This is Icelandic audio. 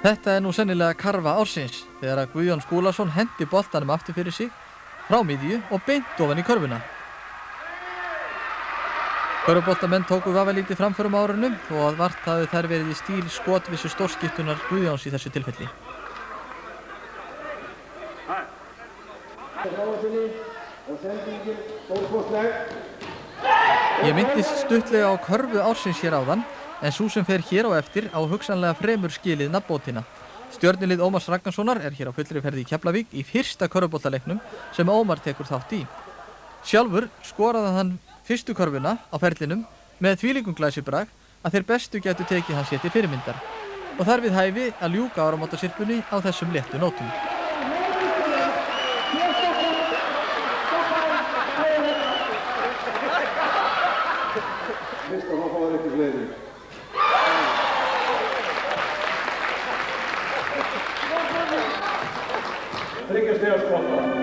Þetta nú sennilega karfa ársins þegar að Guðjón Skúlason hendi boltanum aftur fyrir sig frá miðju og beint ofan í körfuna. Körfuboltamenn tóku vafalítið framförum á árinu og að vart hafði þær verið í stíl skotvissu stórskiptunar Guðjóns í þessu tilfelli. Ég myndist stuttlega á körfu ársins hér áðan, en sú sem fer hér á eftir á hugsanlega fremur skilið nafnbótina. Stjörnulið Ómars Ragnarssonar hér á fullri ferð í Keflavík í fyrsta körfuboltaleiknum sem Ómar tekur þátt í. Sjálfur skoraði hann fyrstu körfuna á ferlinum með þvílíkum glæsibrag að þeir bestu gætu tekið hann sér til fyrirmyndar og þar við hæfi að ljúka áramótasyrpunni á þessum léttu nótum. Fyrst að það ekki fleiri. Þriggja stiga skota.